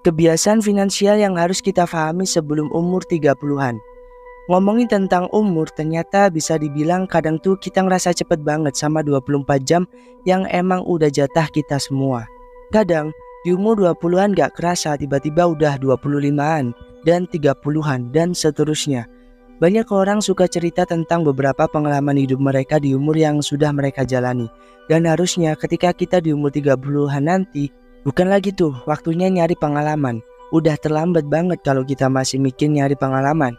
Kebiasaan finansial yang harus kita pahami sebelum umur 30-an. Ngomongin tentang umur, ternyata bisa dibilang kadang tuh kita ngerasa cepet banget sama 24 jam yang emang udah jatah kita semua. Kadang di umur 20-an gak kerasa tiba-tiba udah 25-an dan 30-an dan seterusnya. Banyak orang suka cerita tentang beberapa pengalaman hidup mereka di umur yang sudah mereka jalani. Dan harusnya ketika kita di umur 30-an nanti, bukan lagi tuh waktunya nyari pengalaman. Udah terlambat banget kalau kita masih mikir nyari pengalaman.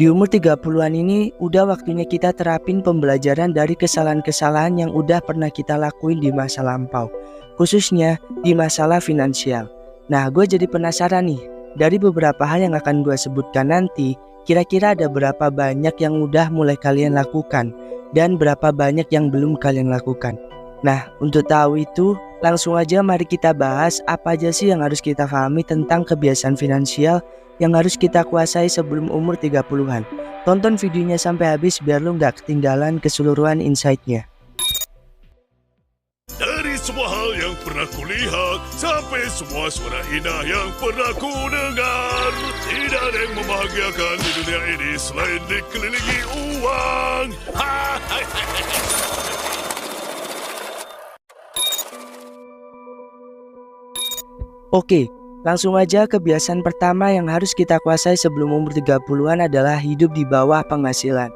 Di umur 30-an ini udah waktunya kita terapin pembelajaran dari kesalahan-kesalahan yang udah pernah kita lakuin di masa lampau, khususnya di masalah finansial. Nah, gue jadi penasaran nih, dari beberapa hal yang akan gue sebutkan nanti, kira-kira ada berapa banyak yang udah mulai kalian lakukan dan berapa banyak yang belum kalian lakukan. Nah, untuk tahu itu, langsung aja mari kita bahas apa aja sih yang harus kita pahami tentang kebiasaan finansial yang harus kita kuasai sebelum umur 30-an. Tonton videonya sampai habis biar lu gak ketinggalan keseluruhan insight-nya. Dari semua hal yang pernah kulihat sampai semua suara indah yang pernah ku dengar, tidak ada yang membahagiakan di dunia ini selain dikelilingi uang. Oke, langsung aja kebiasaan pertama yang harus kita kuasai sebelum umur 30-an adalah hidup di bawah penghasilan.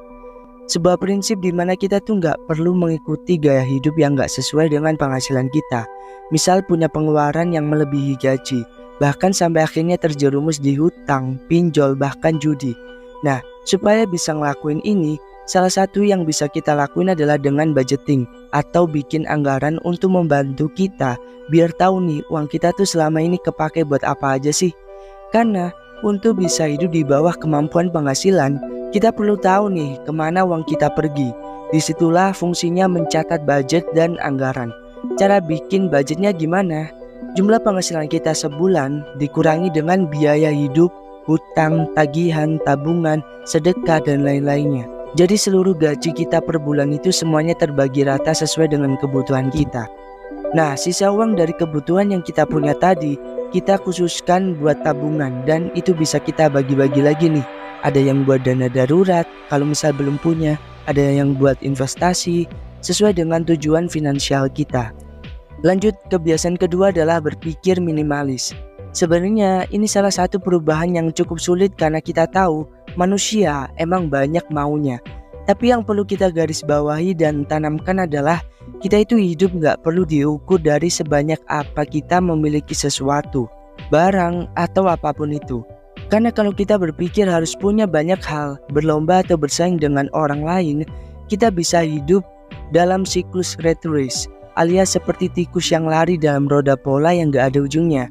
Sebuah prinsip di mana kita tuh nggak perlu mengikuti gaya hidup yang nggak sesuai dengan penghasilan kita. Misal punya pengeluaran yang melebihi gaji, bahkan sampai akhirnya terjerumus di hutang, pinjol, bahkan judi. Nah, supaya bisa ngelakuin ini, salah satu yang bisa kita lakuin adalah dengan budgeting atau bikin anggaran untuk membantu kita biar tahu nih uang kita tuh selama ini kepake buat apa aja sih. Karena untuk bisa hidup di bawah kemampuan penghasilan, kita perlu tahu nih kemana uang kita pergi. Disitulah fungsinya mencatat budget dan anggaran. Cara bikin budgetnya gimana? Jumlah penghasilan kita sebulan dikurangi dengan biaya hidup, hutang, tagihan, tabungan, sedekah, dan lain-lainnya. Jadi seluruh gaji kita per bulan itu semuanya terbagi rata sesuai dengan kebutuhan kita. Nah, sisa uang dari kebutuhan yang kita punya tadi, kita khususkan buat tabungan dan itu bisa kita bagi-bagi lagi nih. Ada yang buat dana darurat, kalau misal belum punya, ada yang buat investasi, sesuai dengan tujuan finansial kita. Lanjut, kebiasaan kedua adalah berpikir minimalis. Sebenarnya ini salah satu perubahan yang cukup sulit karena kita tahu manusia emang banyak maunya. Tapi yang perlu kita garis bawahi dan tanamkan adalah kita itu hidup gak perlu diukur dari sebanyak apa kita memiliki sesuatu, barang atau apapun itu. Karena kalau kita berpikir harus punya banyak hal, berlomba atau bersaing dengan orang lain, kita bisa hidup dalam siklus rat race, alias seperti tikus yang lari dalam roda pola yang gak ada ujungnya.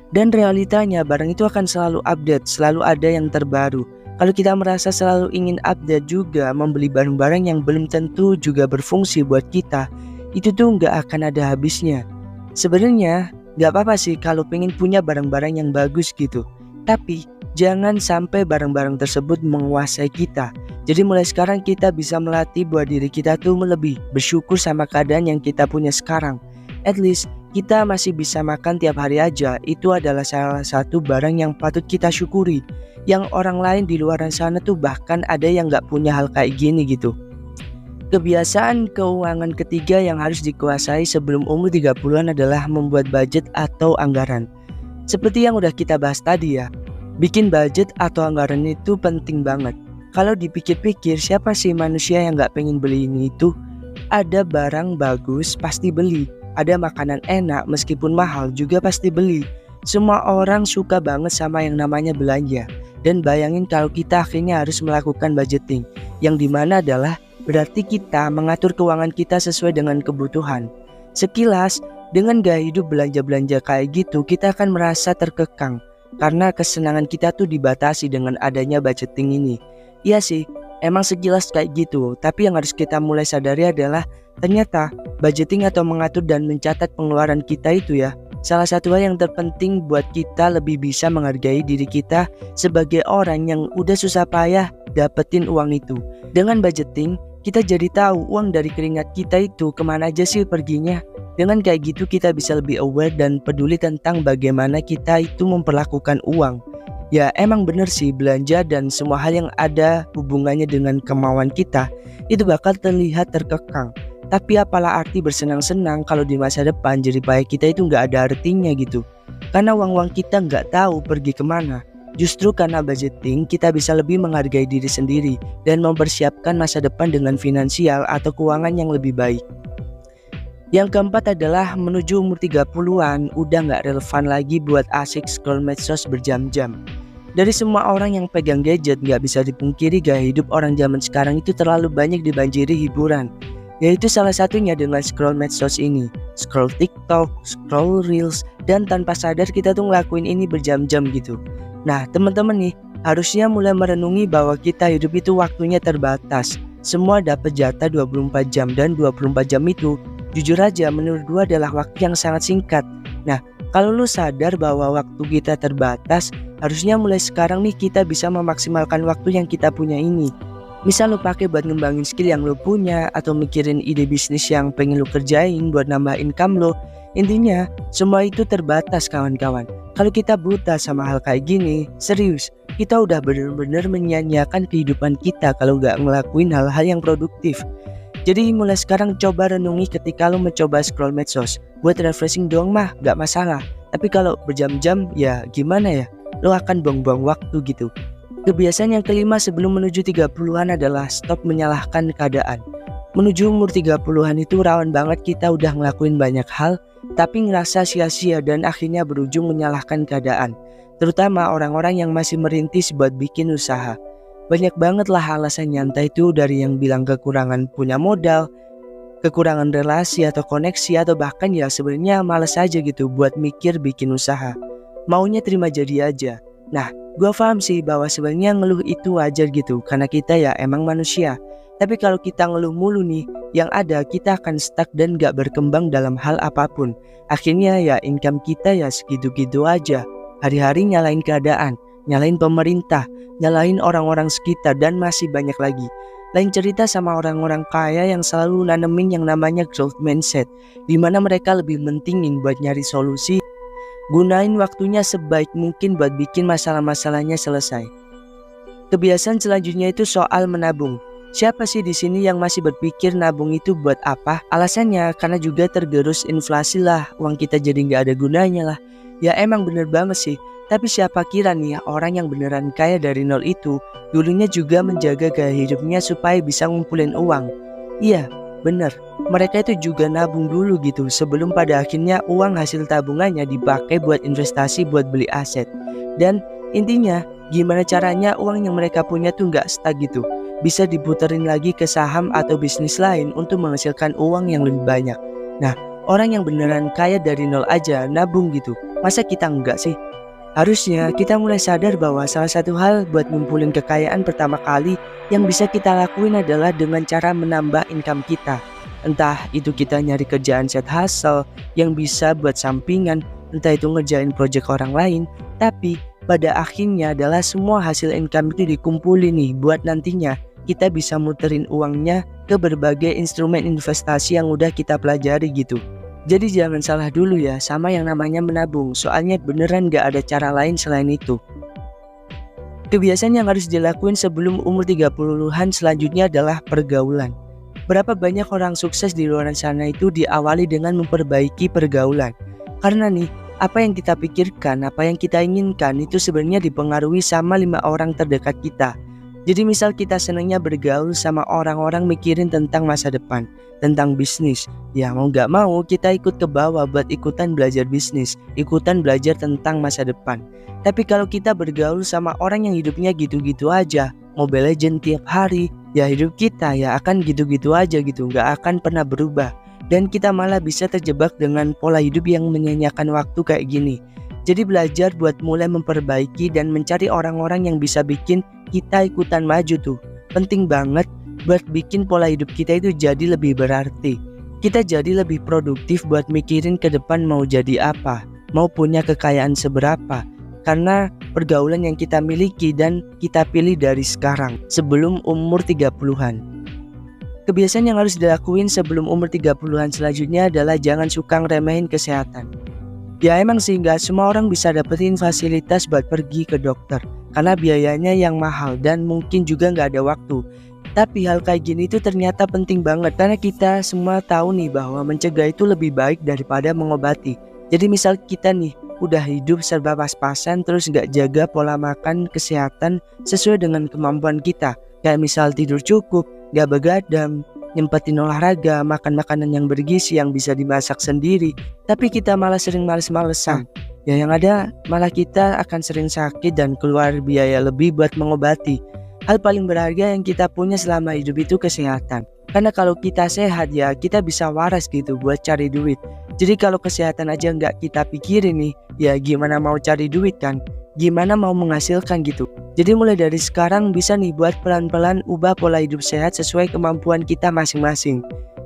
Dan realitanya barang itu akan selalu update, selalu ada yang terbaru. Kalau kita merasa selalu ingin update juga membeli barang-barang yang belum tentu juga berfungsi buat kita, itu tuh nggak akan ada habisnya. Sebenarnya nggak apa-apa sih kalau pengen punya barang-barang yang bagus gitu, tapi jangan sampai barang-barang tersebut menguasai kita. Jadi mulai sekarang kita bisa melatih buat diri kita tuh lebih bersyukur sama keadaan yang kita punya sekarang. At least kita masih bisa makan tiap hari aja, itu adalah salah satu barang yang patut kita syukuri. Yang orang lain di luar sana tuh bahkan ada yang gak punya hal kayak gini gitu. Kebiasaan keuangan ketiga yang harus dikuasai sebelum umur 30-an adalah membuat budget atau anggaran. Seperti yang udah kita bahas tadi ya, bikin budget atau anggaran itu penting banget. Kalau dipikir-pikir, siapa sih manusia yang gak pengen beli ini itu? Ada barang bagus pasti beli, ada makanan enak meskipun mahal juga pasti beli. Semua orang suka banget sama yang namanya belanja. Dan bayangin kalau kita akhirnya harus melakukan budgeting, yang dimana adalah berarti kita mengatur keuangan kita sesuai dengan kebutuhan. Sekilas, dengan gaya hidup belanja-belanja kayak gitu, kita akan merasa terkekang karena kesenangan kita tuh dibatasi dengan adanya budgeting ini. Iya sih, emang sekilas kayak gitu, tapi yang harus kita mulai sadari adalah ternyata budgeting atau mengatur dan mencatat pengeluaran kita itu ya salah satu hal yang terpenting buat kita lebih bisa menghargai diri kita sebagai orang yang udah susah payah dapetin uang itu. Dengan budgeting, kita jadi tahu uang dari keringat kita itu kemana aja sih perginya. Dengan kayak gitu kita bisa lebih aware dan peduli tentang bagaimana kita itu memperlakukan uang. Ya emang bener sih, belanja dan semua hal yang ada hubungannya dengan kemauan kita itu bakal terlihat terkekang. Tapi apalah arti bersenang-senang kalau di masa depan jerih payah kita itu nggak ada artinya gitu. Karena uang-uang kita nggak tahu pergi kemana. Justru karena budgeting kita bisa lebih menghargai diri sendiri dan mempersiapkan masa depan dengan finansial atau keuangan yang lebih baik. Yang keempat adalah menuju umur 30-an udah nggak relevan lagi buat asik scroll medsos berjam-jam. Dari semua orang yang pegang gadget, nggak bisa dipungkiri gaya hidup orang zaman sekarang itu terlalu banyak dibanjiri hiburan. Yaitu salah satunya dengan scroll medsos ini. Scroll TikTok, scroll Reels, dan tanpa sadar kita tuh ngelakuin ini berjam-jam gitu. Nah teman-teman nih, harusnya mulai merenungi bahwa kita hidup itu waktunya terbatas. Semua dapat jatah 24 jam dan 24 jam itu jujur aja menurut gue adalah waktu yang sangat singkat. Nah kalau lu sadar bahwa waktu kita terbatas, harusnya mulai sekarang nih kita bisa memaksimalkan waktu yang kita punya ini. Misal lu pakai buat ngembangin skill yang lu punya, atau mikirin ide bisnis yang pengen lu kerjain buat nambah income lu. Intinya semua itu terbatas kawan-kawan. Kalau kita buta sama hal kayak gini, serius kita udah bener-bener menyia-nyiakan kehidupan kita kalau nggak ngelakuin hal-hal yang produktif. Jadi mulai sekarang coba renungi ketika lo mencoba scroll medsos. Buat refreshing doang mah gak masalah. Tapi kalau berjam-jam ya gimana ya, lo akan buang-buang waktu gitu. Kebiasaan yang kelima sebelum menuju 30-an adalah stop menyalahkan keadaan. Menuju umur 30-an itu rawan banget kita udah ngelakuin banyak hal tapi ngerasa sia-sia dan akhirnya berujung menyalahkan keadaan. Terutama orang-orang yang masih merintis buat bikin usaha. Banyak banget lah alasan nyantai itu, dari yang bilang kekurangan punya modal, kekurangan relasi atau koneksi, atau bahkan ya sebenarnya malas aja gitu buat mikir bikin usaha. Maunya terima jadi aja. Nah, gua paham sih bahwa sebenarnya ngeluh itu wajar gitu karena kita ya emang manusia. Tapi kalau kita ngeluh mulu nih, yang ada kita akan stuck dan gak berkembang dalam hal apapun. Akhirnya ya income kita ya segitu-gitu aja. Hari-hari nyalain keadaan, nyalain pemerintah, nyalain orang-orang sekitar, dan masih banyak lagi. Lain cerita sama orang-orang kaya yang selalu nanemin yang namanya growth mindset, dimana mereka lebih mentingin buat nyari solusi, gunain waktunya sebaik mungkin buat bikin masalah-masalahnya selesai. Kebiasaan selanjutnya itu soal menabung. Siapa sih di sini yang masih berpikir nabung itu buat apa? Alasannya karena juga tergerus inflasi lah, uang kita jadi nggak ada gunanya lah. Ya emang bener banget sih. Tapi siapa kira nih ya, orang yang beneran kaya dari nol itu dulunya juga menjaga gaya hidupnya supaya bisa ngumpulin uang. Iya bener, mereka itu juga nabung dulu gitu sebelum pada akhirnya uang hasil tabungannya dipakai buat investasi, buat beli aset. Dan intinya gimana caranya uang yang mereka punya tuh gak stuck gitu, bisa diputerin lagi ke saham atau bisnis lain untuk menghasilkan uang yang lebih banyak. Nah orang yang beneran kaya dari nol aja nabung gitu, masa kita enggak sih? Harusnya kita mulai sadar bahwa salah satu hal buat ngumpulin kekayaan pertama kali yang bisa kita lakuin adalah dengan cara menambah income kita. Entah itu kita nyari kerjaan side hustle yang bisa buat sampingan, entah itu ngerjain project orang lain. Tapi pada akhirnya adalah semua hasil income itu dikumpulin nih buat nantinya kita bisa muterin uangnya ke berbagai instrumen investasi yang udah kita pelajari gitu. Jadi jangan salah dulu ya sama yang namanya menabung, soalnya beneran gak ada cara lain selain itu. Kebiasaan yang harus dilakuin sebelum umur 30-an selanjutnya adalah pergaulan. Berapa banyak orang sukses di luar sana itu diawali dengan memperbaiki pergaulan. Karena nih, apa yang kita pikirkan, apa yang kita inginkan itu sebenarnya dipengaruhi sama 5 orang terdekat kita. Jadi misal kita senangnya bergaul sama orang-orang mikirin tentang masa depan, tentang bisnis, ya mau gak mau kita ikut ke bawah buat ikutan belajar bisnis, ikutan belajar tentang masa depan. Tapi kalau kita bergaul sama orang yang hidupnya gitu-gitu aja, Mobile Legends tiap hari, ya hidup kita ya akan gitu-gitu aja gitu, gak akan pernah berubah. Dan kita malah bisa terjebak dengan pola hidup yang menyanyiakan waktu kayak gini. Jadi belajar buat mulai memperbaiki dan mencari orang-orang yang bisa bikin kita ikutan maju tuh penting banget buat bikin pola hidup kita itu jadi lebih berarti. Kita jadi lebih produktif buat mikirin ke depan mau jadi apa, mau punya kekayaan seberapa. Karena pergaulan yang kita miliki dan kita pilih dari sekarang sebelum umur 30-an. Kebiasaan yang harus dilakuin sebelum umur 30-an selanjutnya adalah jangan suka ngeremehin kesehatan. Ya emang sih nggak semua orang bisa dapetin fasilitas buat pergi ke dokter karena biayanya yang mahal dan mungkin juga nggak ada waktu. Tapi hal kayak gini itu ternyata penting banget karena kita semua tahu nih bahwa mencegah itu lebih baik daripada mengobati. Jadi misal kita nih udah hidup serba pas-pasan terus nggak jaga pola makan kesehatan sesuai dengan kemampuan kita. Kayak misal tidur cukup, gak begadang, nyempetin olahraga, makan makanan yang bergizi yang bisa dimasak sendiri. Tapi kita malah sering males-malesan. Ya yang ada malah kita akan sering sakit dan keluar biaya lebih buat mengobati. Hal paling berharga yang kita punya selama hidup itu kesehatan. Karena kalau kita sehat ya kita bisa waras gitu buat cari duit. Jadi kalau kesehatan aja nggak kita pikirin nih, ya gimana mau cari duit kan? Gimana mau menghasilkan gitu. Jadi mulai dari sekarang bisa nih buat pelan-pelan ubah pola hidup sehat sesuai kemampuan kita masing-masing.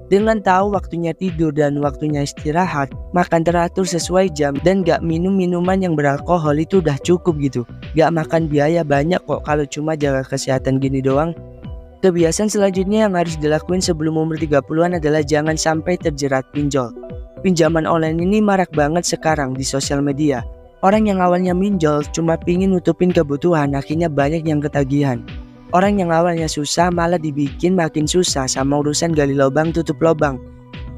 Dengan tahu waktunya tidur dan waktunya istirahat, makan teratur sesuai jam dan gak minum minuman yang beralkohol itu udah cukup gitu. Gak makan biaya banyak kok kalau cuma jaga kesehatan gini doang. Kebiasaan selanjutnya yang harus dilakuin sebelum umur 30-an adalah jangan sampai terjerat pinjol. Pinjaman online ini marak banget sekarang di sosial media. Orang yang awalnya minjol cuma pingin nutupin kebutuhan akhirnya banyak yang ketagihan. Orang yang awalnya susah malah dibikin makin susah sama urusan gali lubang tutup lubang.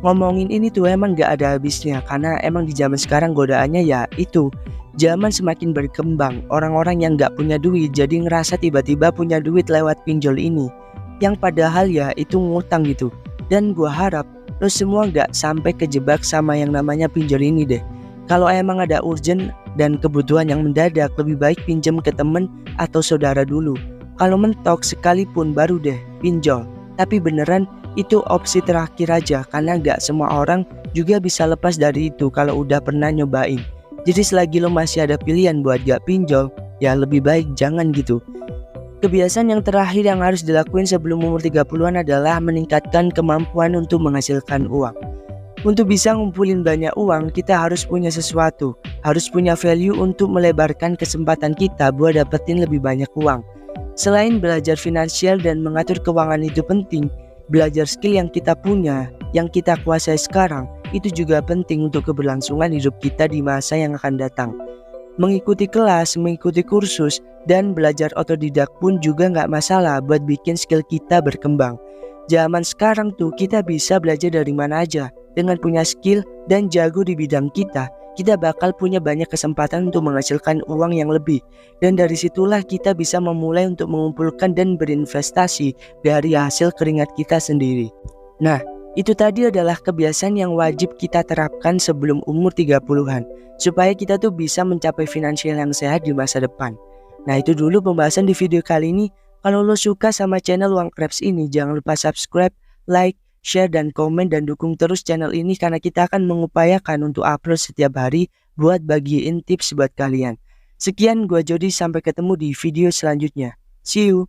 Ngomongin ini tuh emang gak ada habisnya karena emang di zaman sekarang godaannya ya itu. Zaman semakin berkembang, orang-orang yang gak punya duit jadi ngerasa tiba-tiba punya duit lewat pinjol ini. Yang padahal ya itu ngutang gitu. Dan gua harap lo semua gak sampai kejebak sama yang namanya pinjol ini deh. Kalau emang ada urgent dan kebutuhan yang mendadak, lebih baik pinjam ke temen atau saudara dulu. Kalau mentok sekalipun baru deh pinjol. Tapi beneran itu opsi terakhir aja karena gak semua orang juga bisa lepas dari itu kalau udah pernah nyobain. Jadi selagi lo masih ada pilihan buat gak pinjol, ya lebih baik jangan gitu. Kebiasaan yang terakhir yang harus dilakuin sebelum umur 30-an adalah meningkatkan kemampuan untuk menghasilkan uang. Untuk bisa ngumpulin banyak uang, kita harus punya sesuatu, harus punya value untuk melebarkan kesempatan kita buat dapetin lebih banyak uang. Selain belajar finansial dan mengatur keuangan itu penting, belajar skill yang kita punya, yang kita kuasai sekarang, itu juga penting untuk keberlangsungan hidup kita di masa yang akan datang. Mengikuti kelas, mengikuti kursus, dan belajar otodidak pun juga nggak masalah buat bikin skill kita berkembang. Zaman sekarang tuh kita bisa belajar dari mana aja. Dengan punya skill dan jago di bidang kita bakal punya banyak kesempatan untuk menghasilkan uang yang lebih. Dan dari situlah kita bisa memulai untuk mengumpulkan dan berinvestasi dari hasil keringat kita sendiri. Nah, itu tadi adalah kebiasaan yang wajib kita terapkan sebelum umur 30-an. Supaya kita tuh bisa mencapai finansial yang sehat di masa depan. Nah itu dulu pembahasan di video kali ini. Kalau lo suka sama channel Uang Krebs ini, jangan lupa subscribe, like, share dan komen dan dukung terus channel ini karena kita akan mengupayakan untuk upload setiap hari buat bagiin tips buat kalian. Sekian gua Jody, sampai ketemu di video selanjutnya. See you.